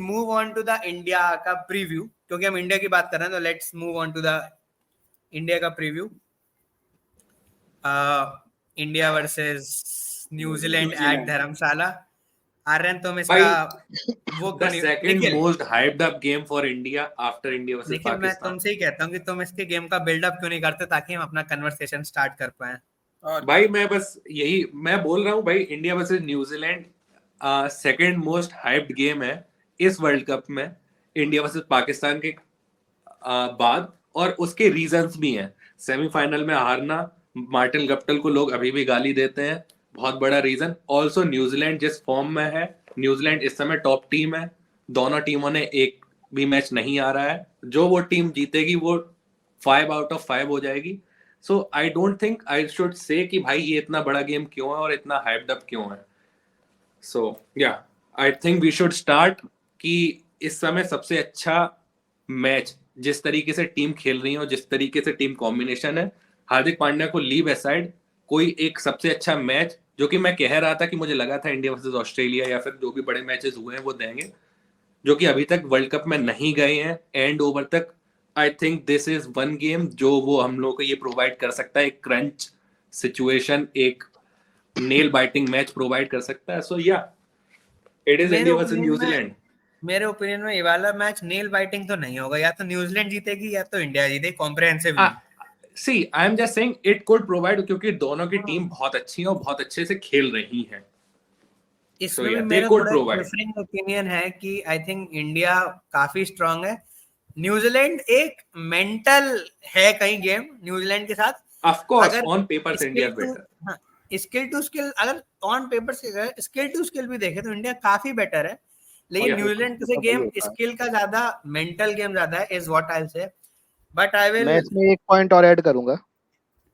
Move on to the India का preview, क्योंकि हम इंडिया की बात कर रहे हैं, तो let's move on to the India का preview. India versus New Zealand at Dharamshala. Aryan तुम इसका वो The second most hyped up game for India after India versus देखिए मैं Pakistan. तुमसे ही कहता हूँ कि तुम इसके गेम का बिल्डअप क्यों नहीं करते ताकि हम अपना कन्वर्सेशन स्टार्ट कर पाए। भाई मैं बस यही मैं बोल रहा हूँ भाई, India versus New Zealand second most hyped game है इस वर्ल्ड कप में, इंडिया वर्सेस पाकिस्तान के बाद, और उसके रीजंस भी हैं। सेमीफाइनल में हारना, मार्टिन गप्टिल को लोग अभी भी गाली देते हैं, बहुत बड़ा रीजन। ऑल्सो न्यूजीलैंड जिस फॉर्म में है, न्यूजीलैंड इस समय टॉप टीम है, दोनों टीमों ने एक भी मैच नहीं आ रहा है, जो वो टीम जीतेगी वो 5 आउट ऑफ 5 हो जाएगी। So I don't think I should say कि भाई ये इतना बड़ा गेम क्यों है और इतना हाइप्ड अप क्यों है। So yeah I think we should start कि इस समय सबसे अच्छा मैच, जिस तरीके से टीम खेल रही है और जिस तरीके से टीम कॉम्बिनेशन है, हार्दिक पांड्या को लीव असाइड, कोई एक सबसे अच्छा मैच जो कि मैं कह रहा था कि मुझे लगा था इंडिया वर्सेस ऑस्ट्रेलिया या फिर जो भी बड़े मैचेस हुए हैं वो देंगे, जो कि अभी तक वर्ल्ड कप में नहीं गए हैं एंड ओवर तक। I think this is one game जो वो हम लोग को ये प्रोवाइड कर सकता है, एक क्रंच सिचुएशन, एक नेल बाइटिंग मैच प्रोवाइड कर सकता है। सो या it is India versus New Zealand. मेरे ओपिनियन में ये वाला मैच नेल बाइटिंग तो नहीं होगा, या तो न्यूजीलैंड जीतेगी या तो इंडिया जीतेगी comprehensively. See I am just saying it could provide, क्योंकि दोनों की टीम बहुत अच्छी है और बहुत अच्छे से खेल रही है। इसमें भी मेरा थोड़ा डिफरेंट ओपिनियन है कि आई थिंक इंडिया काफी स्ट्रांग है, न्यूजीलैंड एक मेंटल है कहीं गेम न्यूजीलैंड के साथ। ऑफ कोर्स ऑन पेपर से India better, skill to skill अगर ऑन पेपर से स्किल टू स्किल भी देखे तो इंडिया काफी बेटर है, लेकिन न्यूजीलैंड से गेम स्किल का ज्यादा, मेंटल गेम ज्यादा है, is what I will say. But I will, मैं इसमें एक पॉइंट और ऐड करूंगा।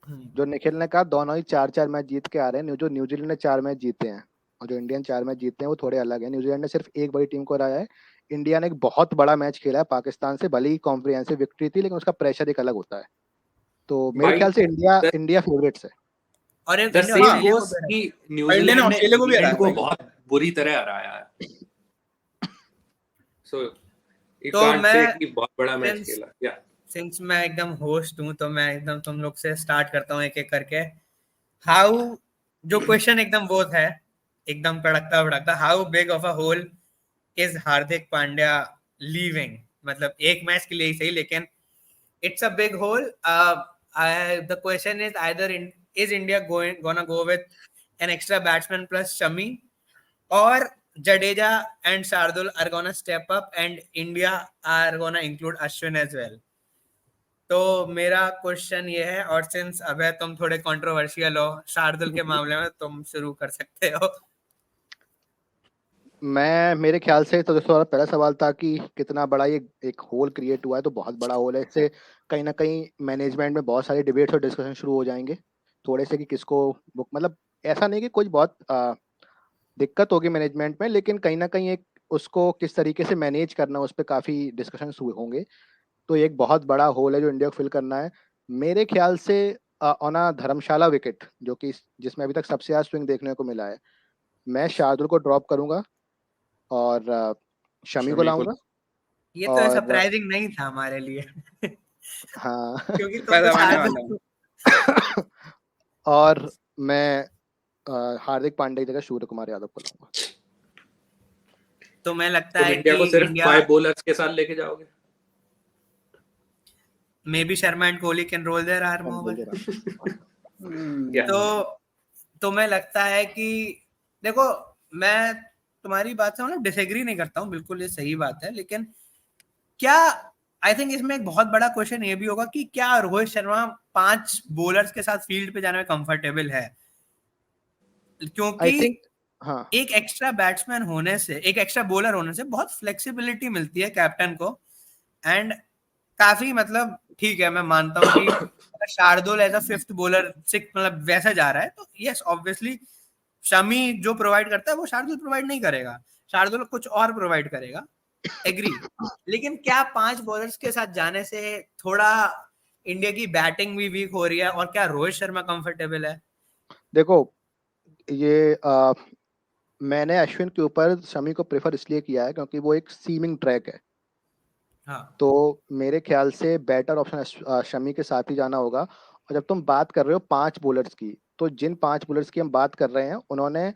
जो निखिल ने कहा दोनों ही 4-4 मैच जीत के आ रहे हैं, जो न्यूजीलैंड ने 4 मैच जीते हैं और जो इंडियन 4 मैच जीते हैं वो थोड़े अलग है। न्यूजीलैंड ने सिर्फ एक बड़ी टीम को हराया है, इंडिया ने एक बहुत बड़ा मैच खेला है पाकिस्तान से, भले ही कॉम्प्रिहेंसिव विक्ट्री थी लेकिन उसका प्रेशर एक अलग होता है। तो मेरे ख्याल से इंडिया फेवरेट्स है। और न्यूजीलैंड को बहुत बुरी तरह हराया है। सो तो मैं बहुत बड़ा मैच खेला। या सिंस मैं एकदम होस्ट हूं तो मैं एकदम तुम लोग से स्टार्ट करता हूं एक एक करके। हाउ, जो क्वेश्चन एकदम वो है, एकदम तड़कता भड़कता, how big of a hole is Hardik Pandya leaving? मतलब एक मैच के लिए ही सही, लेकिन it's a big hole. The question is either is India gonna go with an extra batsman plus Shami, or Jadeja and Shardul are gonna step up and India are gonna include Ashwin as well? तो मेरा question ये है, और since अबे तुम थोड़े controversial हो शार्दुल के मामले में, तुम शुरू कर सकते हो। मेरे ख्याल से तो दोस्तों पहला सवाल था कि कितना बड़ा ये एक होल क्रिएट हुआ है, तो बहुत बड़ा होल है। इससे कहीं ना कहीं मैनेजमेंट में बहुत सारे डिबेट्स और डिस्कशन शुरू हो जाएंगे थोड़े से कि किसको बुक, मतलब ऐसा नहीं कि कुछ बहुत दिक्कत होगी मैनेजमेंट में, लेकिन कहीं ना कहीं एक उसको किस तरीके से मैनेज करना उस पर काफ़ी डिस्कशन होंगे। तो एक बहुत बड़ा होल है जो इंडिया को फिल करना है। मेरे ख्याल से ऑन अ धर्मशाला विकेट, जो कि जिसमें अभी तक सबसे ज्यादा स्विंग देखने को मिला है, मैं शार्दुल को ड्रॉप करूंगा और शमी को लाऊंगा। ये तो सरप्राइजिंग नहीं था हमारे लिए। हाँ क्योंकि तो और मैं हार्दिक पांड्या की जगह सूर्य कुमार यादव को लाऊंगा। तो मैं लगता है इंडिया कि को सिर्फ 5 बॉलर्स के साथ लेके जाओगे। Maybe Sharma and Kohli can roll their arm over. तो मैं लगता है कि देखो, मैं तुम्हारी बात से मतलब डिसएग्री नहीं करता हूँ, बिल्कुल ये सही बात है, लेकिन क्या आई थिंक इसमें एक बहुत बड़ा क्वेश्चन ये भी होगा कि क्या रोहित शर्मा 5 बॉलर्स के साथ फील्ड पे जाने में कंफर्टेबल है? क्योंकि एक एक्स्ट्रा बैट्समैन होने से, एक एक्स्ट्रा बॉलर होने से बहुत फ्लेक्सिबिलिटी मिलती है कैप्टन को, एंड काफी मतलब ठीक है, मैं मानता हूँ कि Shardul as a 5th bowler 6 मतलब वैसा जा रहा है, तो यस ऑब्वियसली शमी जो प्रोवाइड करता है वो शार्दुल प्रोवाइड नहीं करेगा, शार्दुल कुछ और प्रोवाइड करेगा, एग्री। लेकिन क्या 5 बॉलर्स के साथ जाने से थोड़ा इंडिया की बैटिंग भी वीक हो रही है, और क्या रोहित शर्मा कंफर्टेबल है? देखो ये मैंने अश्विन के ऊपर शमी को प्रेफर इसलिए किया है क्योंकि वो एक सीमिंग ट्रैक है, हाँ तो मेरे ख्याल से बेटर ऑप्शन शमी के साथ ही जाना होगा। और जब तुम बात कर रहे हो 5 बॉलर्स की, तो जिन 5 बॉलर्स की हम बात कर रहे हैं उन्होंने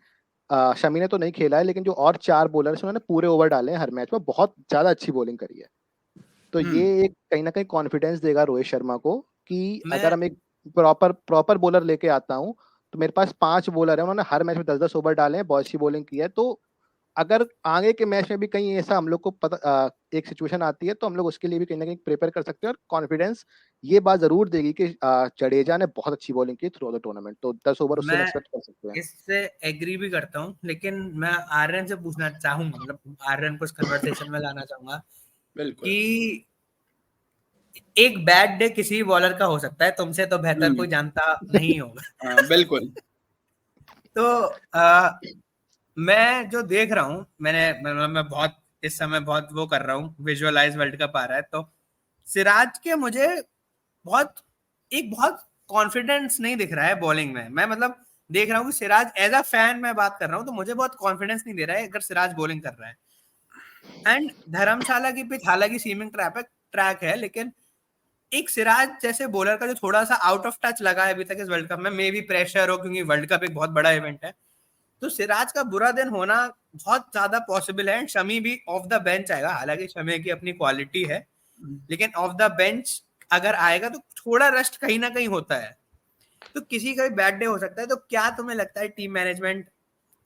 शमी ने तो नहीं खेला है, लेकिन जो और 4 बॉलर्स उन्होंने पूरे ओवर डाले हैं हर मैच में, बहुत ज्यादा अच्छी बॉलिंग करी है। तो ये एक कहीं ना कहीं कॉन्फिडेंस देगा रोहित शर्मा को कि मैं अगर हम एक प्रॉपर प्रॉपर बॉलर लेके आता हूँ, तो मेरे पास 5 बॉलर है, उन्होंने हर मैच में 10-10 ओवर डाले हैं, बहुत अच्छी बॉलिंग की है। तो अगर आगे के मैच में भी कहीं ऐसा हम लोग को एक सिचुएशन आती है, तो हम लोग उसके लिए भी कहीं ना कहीं प्रिपेयर कर सकते हैं। और कॉन्फिडेंस ये बात जरूर देगी कि जडेजा ने बहुत अच्छी बॉलिंग की थ्रू द टूर्नामेंट, तो 10 ओवर उससे मैं एक्सपेक्ट कर सकते हैं। इससे एग्री भी करता हूँ, लेकिन मैं आर्यन से पूछना चाहूंगा, मतलब आर्यन को इस कन्वर्सेशन में लाना चाहूंगा बिल्कुल। कि एक बैड डे किसी भी बॉलर का हो सकता है, तुमसे तो बेहतर कोई जानता नहीं होगा। हाँ बिल्कुल। तो मैं जो देख रहा हूँ, मैं बहुत इस समय बहुत वो कर रहा हूँ, विजुअलाइज वर्ल्ड कप आ रहा है, तो सिराज के मुझे बहुत कॉन्फिडेंस नहीं दिख रहा है बॉलिंग में। मैं मतलब देख रहा हूँ कि सिराज, एज अ फैन मैं बात कर रहा हूँ, तो मुझे बहुत कॉन्फिडेंस नहीं दे रहा है अगर सिराज बॉलिंग कर रहा है। एंड धर्मशाला की पिच हालांकि सीमिंग ट्रैक है, लेकिन एक सिराज जैसे बॉलर का जो थोड़ा सा आउट ऑफ टच लगा है अभी तक इस वर्ल्ड कप में, मे भी प्रेशर हो क्योंकि वर्ल्ड कप एक बहुत बड़ा इवेंट है, तो सिराज का बुरा दिन होना बहुत ज्यादा पॉसिबल है। शमी भी ऑफ द बेंच आएगा, हालांकि शमी की अपनी क्वालिटी है, लेकिन ऑफ द बेंच अगर आएगा तो थोड़ा रस्ट कहीं ना कहीं होता है, तो किसी का भी बैड डे हो सकता है। तो क्या तुम्हें लगता है टीम मैनेजमेंट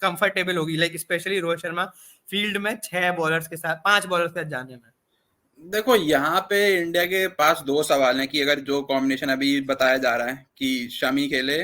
कंफर्टेबल होगी, like specially Rohit Sharma field में 6 बॉलर्स के साथ, 5 बॉलर्स के साथ जाने में? देखो यहाँ पे इंडिया के पास दो सवाल हैं कि अगर जो कॉम्बिनेशन अभी बताया जा रहा है कि शमी खेले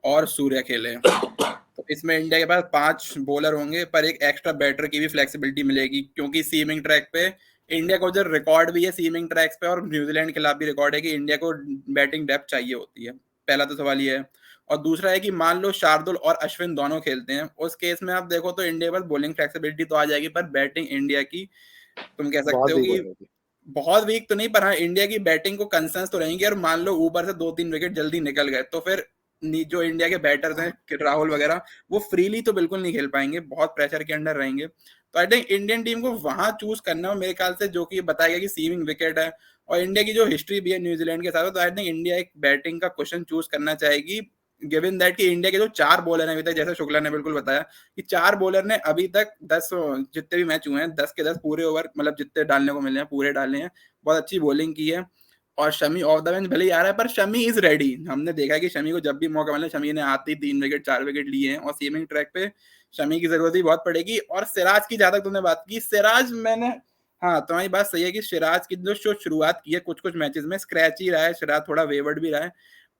और सूर्य खेले, तो इसमें इंडिया के पास 5 बॉलर होंगे, पर एक एक्स्ट्रा बैटर की भी फ्लेक्सिबिलिटी मिलेगी, क्योंकि सीमिंग ट्रैक पे इंडिया को जो रिकॉर्ड भी है सीमिंग ट्रैक्स पे, और न्यूजीलैंड के खिलाफ भी रिकॉर्ड है कि इंडिया को बैटिंग डेप्थ चाहिए होती है। पहला तो सवाल ये है। और दूसरा है कि मान लो शार्दुल और अश्विन दोनों खेलते हैं, उस केस में आप देखो तो इंडिया के पास बॉलिंग फ्लेक्सिबिलिटी तो आ जाएगी, पर बैटिंग इंडिया की तुम कह सकते बहुत हो वीक हो कि जाएगी। बहुत वीक तो नहीं, पर हाँ इंडिया की बैटिंग को कंसर्न्स तो रहेंगे। और मान लो ऊपर से 2-3 विकेट जल्दी निकल गए, तो फिर जो इंडिया के बैटर्स हैं राहुल वगैरह, वो फ्रीली तो बिल्कुल नहीं खेल पाएंगे, बहुत प्रेशर के अंडर रहेंगे। तो आई थिंक इंडियन टीम को वहां चूज करना है मेरे ख्याल से, जो कि बताया गया कि सीमिंग विकेट है और इंडिया की जो हिस्ट्री भी है न्यूजीलैंड के साथ, तो आई थिंक इंडिया एक बैटिंग का क्वेश्चन चूज करना चाहेगी, गिवन दैट कि इंडिया के जो 4 बॉलर हैं अभी तक, जैसे शुक्ला ने बिल्कुल बताया कि 4 बॉलर ने अभी तक 10 जितने भी मैच हुए हैं 10 के 10 पूरे ओवर, मतलब जितने डालने को मिले हैं पूरे डाले हैं, बहुत अच्छी बॉलिंग की है। और शमी ऑफ द बेंच भले ही आ रहा है, पर शमी इज रेडी। हमने देखा है कि शमी को जब भी मौका मिला, शमी ने आते ही 3 विकेट 4 विकेट लिए हैं, और सीमिंग ट्रैक पे शमी की जरूरत भी बहुत पड़ेगी। और सिराज की, जहां तक तुमने बात की, सिराज मैंने, हाँ तुम्हारी बात सही है कि सिराज की जो शुरुआत की है कुछ कुछ मैचेस में स्क्रैच ही रहा है, सिराज थोड़ा वेवर्ड भी रहा है,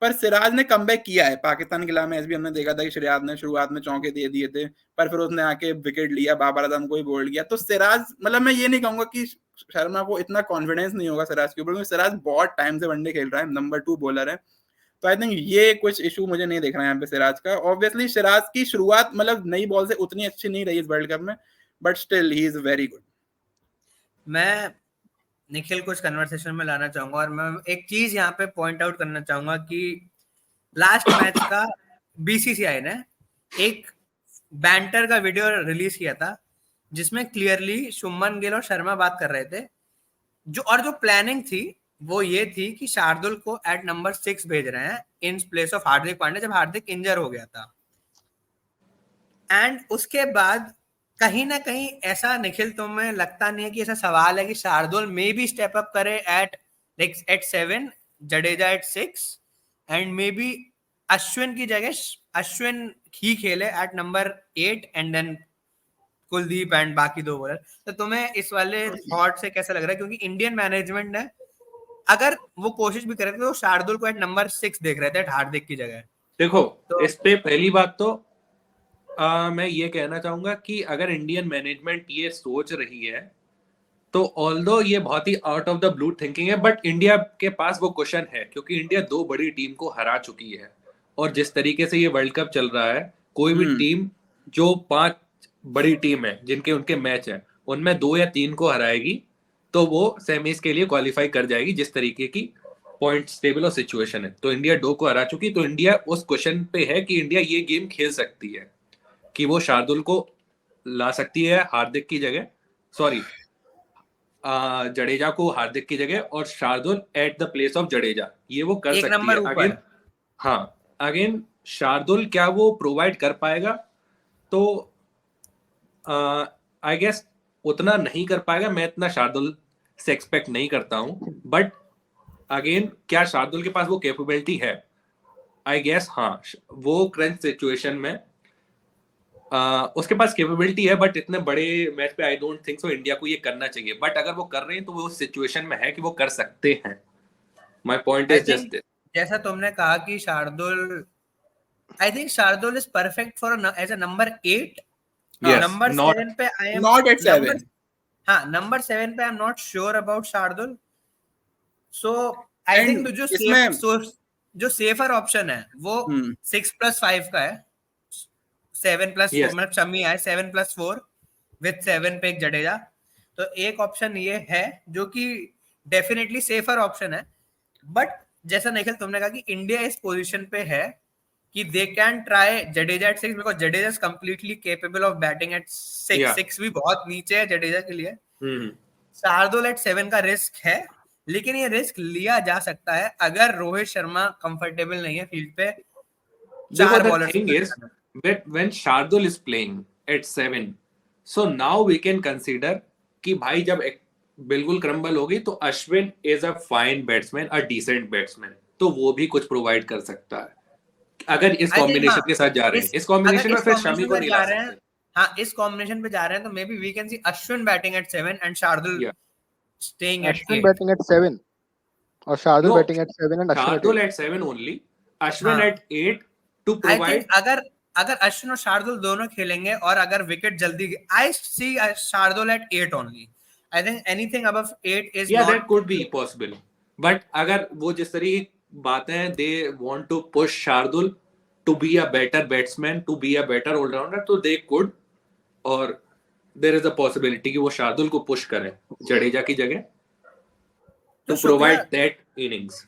पर सिराज ने कमबैक किया है। पाकिस्तान के खिलाफ मैच भी हमने देखा था कि सिराज ने शुरुआत में चौके दे दिए थे, पर फिर उसने आके विकेट लिया, बाबर आजम को ही बोल्ड किया। तो सिराज, मतलब मैं ये नहीं कहूंगा कि शर्मा को इतना कॉन्फिडेंस नहीं होगा सिराज के ऊपर, क्योंकि सिराज बहुत टाइम से वनडे खेल रहा है, नंबर 2 बॉलर है। तो आई थिंक ये कुछ इशू मुझे नहीं देख रहा है यहाँ पे सिराज का। ऑब्वियसली सिराज की शुरुआत मतलब नई बॉल से उतनी अच्छी नहीं रही इस वर्ल्ड कप में, but still he is very good. मैं निखिल को इस कन्वर्सेशन में लाना चाहूंगा, और मैं एक चीज यहाँ पे पॉइंट आउट करना चाहूंगा कि लास्ट मैच का बीसीसीआई ने एक बैंटर का वीडियो रिलीज किया था, जिसमें क्लियरली शुभमन गिल और शर्मा बात कर रहे थे, जो प्लानिंग थी वो ये थी कि शार्दुल को एट नंबर 6 भेज रहे हैं in place of Hardik Pandya, जब हार्दिक इंजर हो गया था। एंड उसके बाद कहीं ना कहीं ऐसा, निखिल तुम्हें लगता नहीं है कि ऐसा सवाल है कि Shardul may be step up करे at 7, Jadeja at 6, and may be Ashwin की जगह अश्विन ही खेले at number 8, and then Kuldeep and बाकी 2 बॉलर? तो तुम्हें इस वाले थॉट से कैसा लग रहा है? क्योंकि इंडियन मैनेजमेंट ने, अगर वो कोशिश भी करे तो शार्दुल को एट नंबर 6 देख रहे थे हार्दिक की जगह। देखो तो इस पे पहली बात तो मैं ये कहना चाहूंगा कि अगर इंडियन मैनेजमेंट ये सोच रही है, तो ऑल्दो ये बहुत ही out of the blue thinking है, बट इंडिया के पास वो क्वेश्चन है, क्योंकि इंडिया 2 बड़ी टीम को हरा चुकी है। और जिस तरीके से ये वर्ल्ड कप चल रहा है, कोई भी टीम जो 5 बड़ी टीम है जिनके उनके मैच है, उनमें 2 या 3 को हराएगी, तो वो सेमीज के लिए क्वालिफाई कर जाएगी, जिस तरीके की पॉइंट्स टेबल और सिचुएशन है। तो इंडिया 2 को हरा चुकी, तो इंडिया उस क्वेश्चन पे है कि इंडिया ये गेम खेल सकती है कि वो शार्दुल को ला सकती है हार्दिक की जगह, सॉरी जडेजा को हार्दिक की जगह, और Shardul at the place of Jadeja, ये वो कर एक सकती नंबर है। ऊपर। अगेन हाँ, अगेन शार्दुल क्या वो प्रोवाइड कर पाएगा? तो आई गेस उतना नहीं कर पाएगा, मैं इतना शार्दुल से एक्सपेक्ट नहीं करता हूँ। बट अगेन क्या शार्दुल के पास वो कैपेबिलिटी है? आई गेस हाँ, वो क्रंच सिचुएशन में उसके पास कैपेबिलिटी है, बट इतने बड़े मैच पे आई डोंट थिंक सो इंडिया को ये करना चाहिए। बट अगर वो कर रहे हैं तो वो उस सिचुएशन में है कि वो कर सकते हैं। My point I is just think this. जैसा तुमने कहा कि Shardul, I think Shardul is perfect for as a number 8। Yes, number not 7 पे I am Not at 7. Number 7 पे I am not sure about Shardul. So I And think इसमें जो safer option है वो 6+5 का है, 7+4, Yes. मतलब शमी है 7+4 विद 7 पे एक जडेजा। तो एक ऑप्शन ये है जो कि डेफिनेटली सेफर ऑप्शन है। बट जैसा निखिल तुमने कहा कि इंडिया इस पोजीशन पे है कि they can try Jadeja at 6, because Jadeja is completely capable of batting at 6। Yeah. 6 भी बहुत नीचे है जडेजा के लिए। हम्म। शार्दुल एट 7 का रिस्क है, लेकिन ये रिस्क लिया जा सकता है अगर रोहित शर्मा कंफर्टेबल नहीं है फील्ड पे देखो, चार the bowlers thing is that when Shardul is playing at 7, so now we can consider कि भाई जब बिल्कुल क्रम्बल होगी तो Ashwin is a fine batsman, a decent batsman, तो वो भी कुछ प्रोवाइड कर सकता है अगर इस कॉम्बिनेशन के साथ जा रहे हैं। इस कॉम्बिनेशन में फिर शमी को नहीं ला सकते। हाँ, इस कॉम्बिनेशन पे जा रहे हैं तो maybe we can see Ashwin batting at 7 and Shardul staying at Ashwin 8। Batting at 7 और Shardul No, batting at 7 and Ashwin at Shardul 8। at 7 only, Ashwin हाँ, at 8 to I think provide। अगर अश्विन और शार्दुल दोनों खेलेंगे और अगर विकेट जल्दी, I see Shardul at 8 only. I think anything above 8 is Yeah, that not. could be possible, but अगर वो जिस तरह की बातें हैं, they want to push Shardul to be a better batsman, to be a better all-rounder, तो they could, और there is a possibility कि वो शार्दुल को पुश करें जडेजा की जगह तो to provide that innings।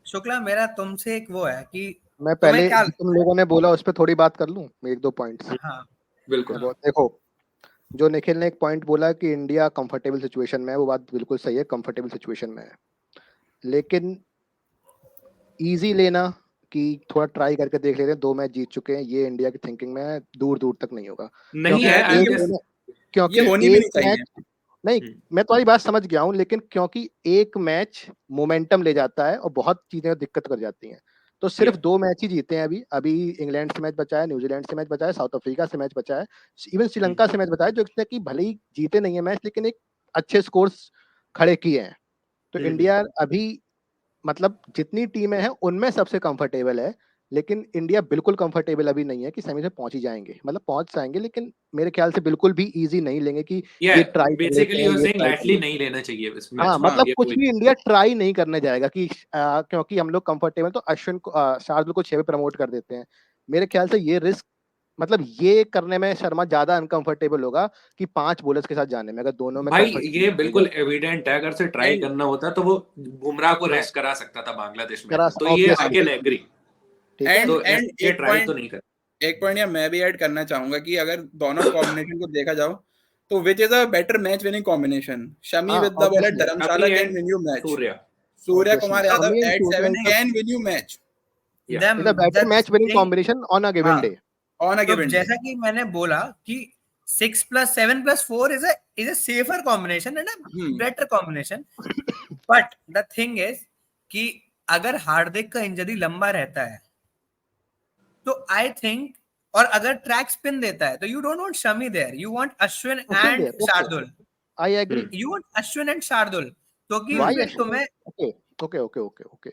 Shukla, मेरा तुमसे एक वो है कि मैं तुम्हें पहले क्या तुम लोगों ने बोला उस पर थोड़ी बात कर लूं, एक दो पॉइंट्स। हाँ बिल्कुल। देखो, जो निखिल ने एक पॉइंट बोला कि इंडिया कंफर्टेबल सिचुएशन में है, वो बात बिल्कुल सही है, कंफर्टेबल सिचुएशन में है। लेकिन इजी लेना कि थोड़ा ट्राई करके देख लेते हैं, 2 मैच जीत चुके हैं, ये इंडिया की थिंकिंग में दूर दूर तक नहीं होगा। नहीं है, क्योंकि ये होनी भी नहीं एक चाहिए। मैच नहीं, मैं तुम्हारी बात समझ गया हूँ, लेकिन क्योंकि एक मैच मोमेंटम ले जाता है और बहुत चीजें दिक्कत कर जाती हैं, तो सिर्फ 2 मैच ही जीते हैं अभी इंग्लैंड से मैच बचा है, न्यूजीलैंड से मैच बचा है, साउथ अफ्रीका से मैच बचा है, इवन श्रीलंका से मैच बचा है, जो इसने कि भले ही जीते नहीं है मैच, लेकिन एक अच्छे स्कोर्स खड़े किए हैं। तो इंडिया अभी मतलब जितनी टीमें हैं उनमें सबसे कंफर्टेबल है, लेकिन इंडिया बिल्कुल कंफर्टेबल अभी नहीं है कि सेमी में पहुंच ही जाएंगे, मतलब पहुंच जाएंगे, लेकिन मेरे ख्याल से बिल्कुल भी इजी नहीं लेंगे कि ये try basically you are saying lightly नहीं लेना चाहिए इस मैच। हाँ, मतलब कुछ भी इंडिया ट्राई नहीं करने जाएगा कि क्योंकि हम लोग कंफर्टेबल, तो अश्विन को शार्दुल को 6 पे प्रमोट कर देते हैं। मेरे ख्याल से ये रिस्क, मतलब ये करने में शर्मा ज्यादा अनकंफर्टेबल होगा कि 5 बॉलर्स के साथ जाने में, अगर दोनों में भाई ये बिल्कुल एविडेंट है, अगर से ट्राई And- करना होता तो वो बुमराह को रेस्ट करा सकता था बांग्लादेश में, करा- तो ये आई obviously। Can agree. ठीक है, तो And ये एक ट्राई point- तो नहीं कर। एक पॉइंट या मैं भी ऐड करना चाहूंगा कि अगर दोनों कॉम्बिनेशन को देखा जाओ तो which is a better match winning combination? Shami with the bowler Dharamshala can win you match. Surya Kumar Yadav at 7 can win you match is a better match winning combination on a given day. On a तो given जैसा कि मैंने बोला कि 6+7+4 is a safer combination and a better combination, but the thing is कि अगर हार्दिक का injury लंबा रहता है तो आई थिंक, और अगर ट्रैक स्पिन देता है तो you don't want Shami there, you want Ashwin and Shardul. I agree, you want Ashwin and Shardul, तो कि Why फिर Ashwin? तुम्हें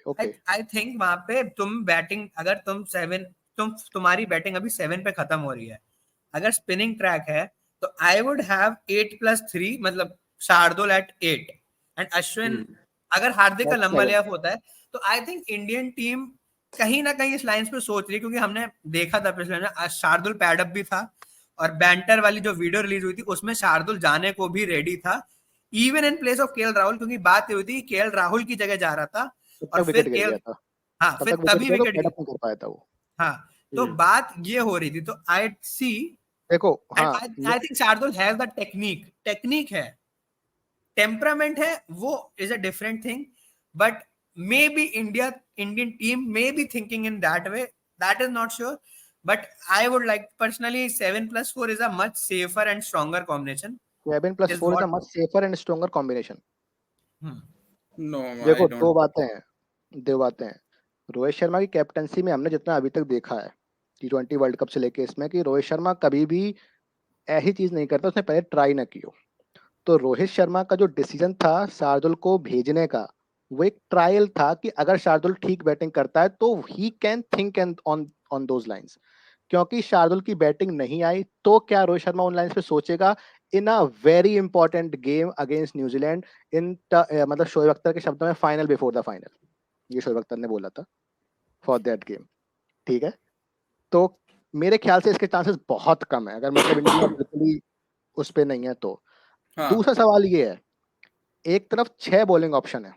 ओके आई थिंक वहां पे तुम बैटिंग, अगर तुम 7, तुम्हारी बैटिंग अभी 7 पे खत्म हो रही है, अगर स्पिनिंग ट्रैक है तो आई वुड हैव 8+3, मतलब शार्दुल एट 8 एंड अश्विन। अगर हार्दिक का लंबा ले ऑफ होता है तो आई थिंक इंडियन टीम कहीं ना कहीं इस लाइंस पे सोच रही है, क्योंकि हमने देखा था पिछले में शार्दुल पैडअप भी था, और बैंटर वाली जो वीडियो रिलीज हुई थी उसमें शार्दुल जाने को भी रेडी था, even in place of KL Rahul, क्योंकि बात ये हुई थी केएल राहुल की जगह जा रहा था और फिर केएल, हाँ फिर तभी विकेट कर पाया था वो। हाँ, तो बात ये हो रही थी। तो आई सी देखो एंड हाँ आई think Shardul has the technique है, टेम्परामेंट है, वो is a different thing, but may be Indian team may be thinking in that way, that is not sure, but I would like personally 7+4 is a much safer and stronger combination 7+4 is is a what much safer and stronger combination. No, I देखो don't. दो बातें हैं। रोहित शर्मा की captaincy में हमने जितना अभी तक देखा है T20 वर्ल्ड कप से लेके इसमें, कि रोहित शर्मा कभी भी ऐसी चीज नहीं करता उसने पहले ट्राई ना की हो। तो रोहित शर्मा का जो डिसीजन था शार्दुल को भेजने का, वो एक ट्रायल था कि अगर शार्दुल ठीक बैटिंग करता है तो he can think and on those lines. क्योंकि शार्दुल की बैटिंग नहीं आई तो क्या रोहित शर्मा उन लाइंस पे सोचेगा in a very important game against New Zealand, मतलब शोएब अख्तर के शब्दों में फाइनल बिफोर द फाइनल, ये शोएब अख्तर ने बोला था फॉर दैट गेम। ठीक है, तो मेरे ख्याल से इसके चांसेस बहुत कम है, अगर मतलब इंडिया बिल्कुल ही उस पे नहीं है तो। हाँ, दूसरा सवाल ये है, एक तरफ 6 बॉलिंग ऑप्शन है,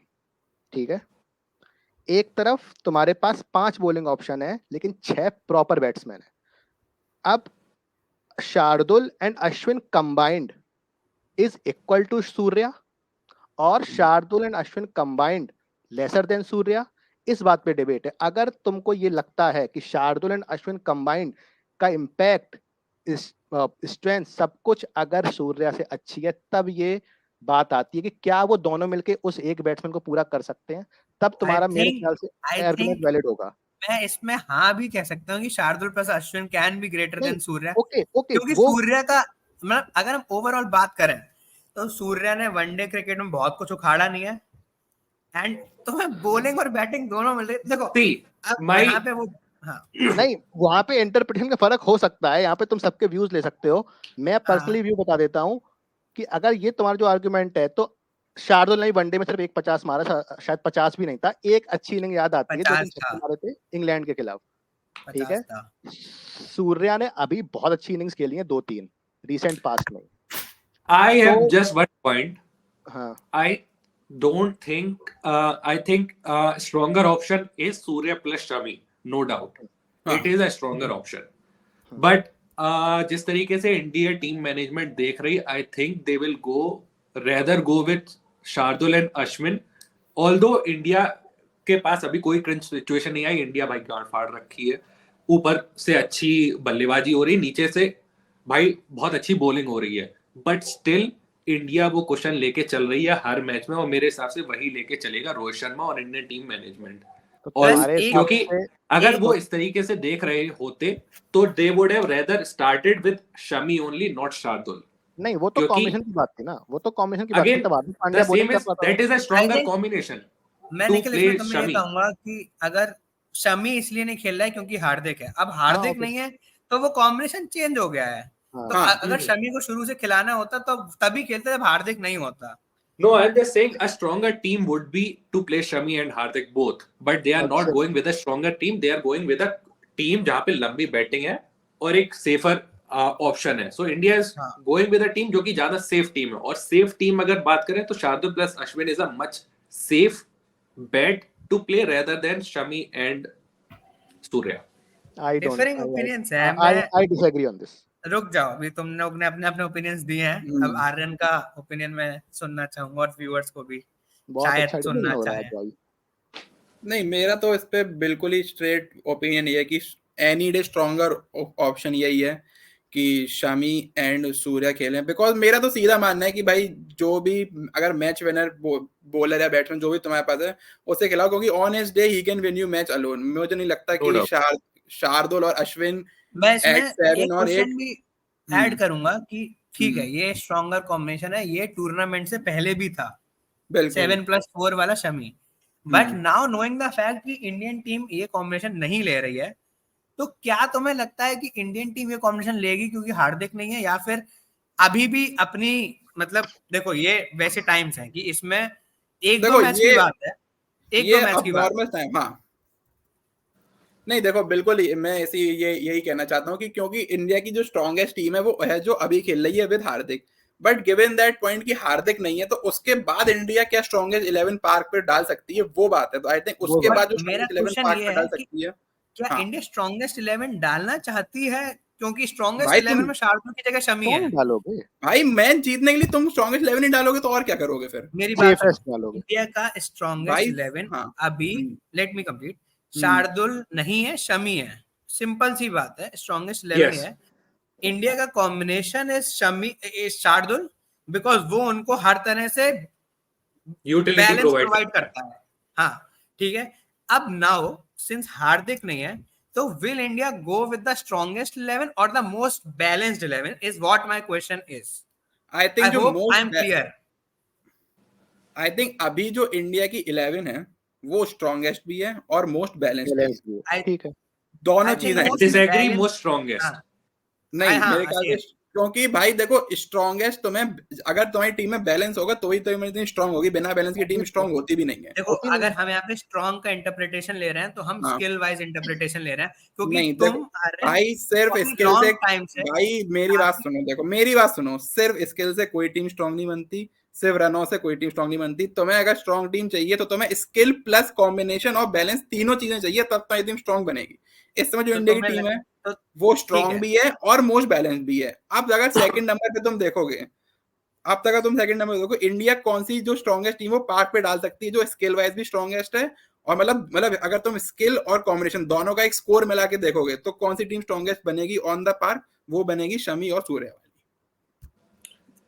ठीक है, एक तरफ तुम्हारे पास 5 बॉलिंग ऑप्शन है लेकिन 6 प्रॉपर बैट्समैन है। अब Shardul and Ashwin combined is equal to Surya और Shardul and Ashwin combined lesser than Surya, इस बात पे डिबेट है। अगर तुमको ये लगता है कि शार्दुल एंड अश्विन कंबाइंड का इम्पैक्ट, स्ट्रेंथ, सब कुछ अगर सूर्या से अच्छी है, तब ये बात आती है कि क्या वो दोनों मिलके उस एक बैट्समैन को पूरा कर सकते हैं, तब तुम्हारा मेरे ख्याल से I आर्गुमेंट think वैलिड होगा। मैं इसमें हाँ भी कह सकता हूँ कि Shardul plus Ashwin can be greater नहीं, देन सूर्या, ओके क्योंकि वो सूर्या का मतलब अगर हम ओवरऑल बात करें तो सूर्या ने वनडे क्रिकेट में बहुत कुछ उखाड़ा नहीं है, एंड तुम्हें बॉलिंग और बैटिंग दोनों मिल रही। देखो See, अब my यहाँ पे वो हाँ नहीं, वहां पे इंटरप्रिटेशन का फर्क हो सकता है, यहाँ पे तुम सबके व्यूज ले सकते हो। मैं पर्सनली व्यू बता देता हूँ कि अगर ये तुम्हारा जो आर्गुमेंट है, तो शार्दुल ने वनडे में सिर्फ एक 50 मारा, शायद 50 भी नहीं था, एक अच्छी इनिंग याद आती है जो 50 तुम था, छक्के मारे थे इंग्लैंड के खिलाफ। ठीक 50 है, था। सूर्या ने अभी बहुत अच्छी इनिंग्स खेली हैं 2-3 रिसेंट पास्ट में। I have तो just one point. हाँ, I don't think. I think stronger option is Surya plus Shami. No doubt, हाँ, it is a stronger option. But जिस तरीके से इंडिया टीम मैनेजमेंट देख रही, I think they will rather go with Shardul and Ashwin. Although India के पास अभी कोई crunch situation नहीं आई, इंडिया भाई गांड फाड़ रखी है, ऊपर से अच्छी बल्लेबाजी हो रही है, नीचे से भाई बहुत अच्छी बॉलिंग हो रही है, बट स्टिल इंडिया वो क्वेश्चन लेके चल रही है हर मैच में, और मेरे हिसाब से वही लेके चलेगा रोहित शर्मा और इंडियन टीम मैनेजमेंट। तो और तुम्हारे हिसाब क्योंकि से अगर वो इस तरीके से देख रहे होते तो they would have rather started with Shami only, not Shardul. नहीं, वो तो क्योंकि कॉम्बिनेशन की बात थी ना, वो तो कॉम्बिनेशन की बात थी, अगेन तब हार्दिक द पांड्या बॉलिंग सेम कर इज रहा था। That is a I stronger think combination मैं टू निखिल प्ले इसमें तुम्हें ये शमी। कहूंगा कि अगर शमी इसलिए नहीं खेल रहा है क्योंकि हार्दिक है, अब हाँ, हार्दिक ओके, नहीं है तो वो कॉम्बिनेशन चेंज हो गया है। हाँ, तो हाँ, अगर शमी को शुरू से खिलाना होता तो तभी खेलते जब हार्दिक नहीं होता। No, I'm just saying a stronger team would be to play Shami and Hardik both, but they are not अच्छा, going with a stronger team. They are going with a team जहाँ पे लंबी बैटिंग है और एक safer option है. So India is हाँ going with a team जो कि ज्यादा सेफ टीम है, और सेफ टीम अगर बात करें तो Shardul plus Ashwin is a much safe bet to play rather than Shami and Surya. I don't, differing opinions है। I disagree on this. रुक जाओ, अभी तुम लोग ने अपने अपने ओपिनियंस दिए हैं, अब आर्यन का ओपिनियन मैं सुनना चाहूंगा और व्यूअर्स को भी बहुत शायद अच्छा सुनना हो रहा है चाहें। भाई। नहीं, मेरा तो इस पे बिल्कुल ही स्ट्रेट ओपिनियन ये है कि एनी डे स्ट्रॉन्गर ऑप्शन यही है कि शमी एंड सूर्या खेलें, बिकॉज मेरा तो सीधा मानना है कि भाई जो भी अगर मैच विनर बॉलर या बैट्समैन जो भी तुम्हारे पास है उसे खिलाओ, क्योंकि on his day he can win you match alone. मुझे नहीं लगता No कि doubt. शार्दुल और अश्विन मैं इसमें एट 7 एक और 8 क्वेश्चन भी ऐड करूंगा कि ठीक है ये स्ट्रॉन्गर कॉम्बिनेशन है, ये टूर्नामेंट से पहले भी था बिल्कुल 7+4 वाला Shami, but now knowing the fact कि इंडियन टीम ये कॉम्बिनेशन नहीं ले रही है, तो क्या तुम्हें लगता है कि इंडियन टीम ये कॉम्बिनेशन लेगी क्योंकि हार्दिक नहीं है, या फिर अभी भी अपनी मतलब देखो ये वैसे टाइम्स हैं कि इसमें एक दो देखो मैच की बात है, एक दो ये मैच अब की बात नॉर्मल टाइम। हाँ, नहीं देखो बिल्कुल मैं यही कहना चाहता हूँ कि क्योंकि इंडिया की जो स्ट्रॉन्गेस्ट टीम है वो है जो अभी खेल रही है with Hardik, but given that point कि हार्दिक नहीं है तो उसके बाद इंडिया क्या स्ट्रॉन्गेस्ट 11 पार्क पे डाल सकती है, वो बात है। तो आई थिंक उसके बाद जो मेरा स्ट्रॉन्गेस्ट 11 क्वेश्चन पार्क ये पे है डाल कि सकती है। क्या हाँ, इंडिया स्ट्रॉन्गेस्ट 11 डालना चाहती है क्योंकि स्ट्रॉन्गेस्ट भाई 11 तुम में शार्दुल की जगह शमी है। कौन डालोगे? भाई मैच जीतने के लिए तुम स्ट्रॉन्गेस्ट 11 नहीं डालोगे तो और क्या करोगे फिर? मेरी बात सुनो, सेफेस्ट डालोगे। इंडिया का स्ट्रॉन्गेस्ट भाई 11 हाँ अभी, लेट मी कंप्लीट, हम्म। शार्दुल नहीं है, शमी है, सिंपल सी बात है, स्ट्रॉन्गेस्ट 11 Yes. है। इंडिया का कॉम्बिनेशन है शमी शार्दुल, बिकॉज वो उनको हर तरह से यूटिलिटी बैलेंस प्रोवाइड प्रोवाइड करता है। हाँ ठीक है। अब नाउ सिंस हार्दिक नहीं है, तो will India go with the strongest 11 और the most balanced 11 is what my question is. I I think जो hope I am most clear. I think अभी जो इंडिया की 11 है वो स्ट्रॉन्गेस्ट भी है और मोस्ट बैलेंस्ड भी है। बैलेंस भी है, I- ठीक है। दोनों I think चीजें हैं। most disagree balance- most strongest. हाँ, नहीं हाँ, मेरे ख्याल same. से क्योंकि भाई देखो स्ट्रॉन्गेस्ट तुम्हें, अगर तुम्हारी टीम में बैलेंस होगा तो ही तुम्हारी स्ट्रांग होगी, बिना बैलेंस की टीम स्ट्रांग होती भी नहीं है। देखो होती नहीं अगर है। हम यहाँ पे स्ट्रॉन्ग का इंटरप्रिटेशन ले रहे हैं तो हम हाँ। स्किल वाइज इंटरप्रिटेशन ले रहे हैं, क्योंकि नहीं तुम देखो आ रहे भाई सिर्फ काफी स्किल long से, time से भाई मेरी बात सुनो, देखो मेरी बात सुनो, सिर्फ स्किल से कोई टीम स्ट्रांग नहीं बनती, सिर्फ रनों से कोई टीम स्ट्रांग नहीं बनती। तुम्हें अगर स्ट्रांग टीम चाहिए तो तुम्हें स्किल प्लस कॉम्बिनेशन और बैलेंस तीनों चीजें चाहिए, तब तुम्हारी टीम स्ट्रांग बनेगी। इस समय जो तो इंडिया की तुम्हें टीम है तो वो ठीक स्ट्रांग है। भी है और मोस्ट बैलेंस भी है। अब अगर सेकंड नंबर पे तुम देखोगे, अब तक तुम सेकंड नंबर देखो इंडिया कौन सी जो स्ट्रॉन्गेस्ट टीम वो पार्ट पे डाल सकती है, जो स्किल वाइज भी स्ट्रॉन्गेस्ट है, और मतलब अगर तुम स्किल और कॉम्बिनेशन दोनों का एक स्कोर मिला के देखोगे तो कौन सी टीम स्ट्रॉन्गेस्ट बनेगी ऑन द पार, वो बनेगी शमी और सूर्या वाली,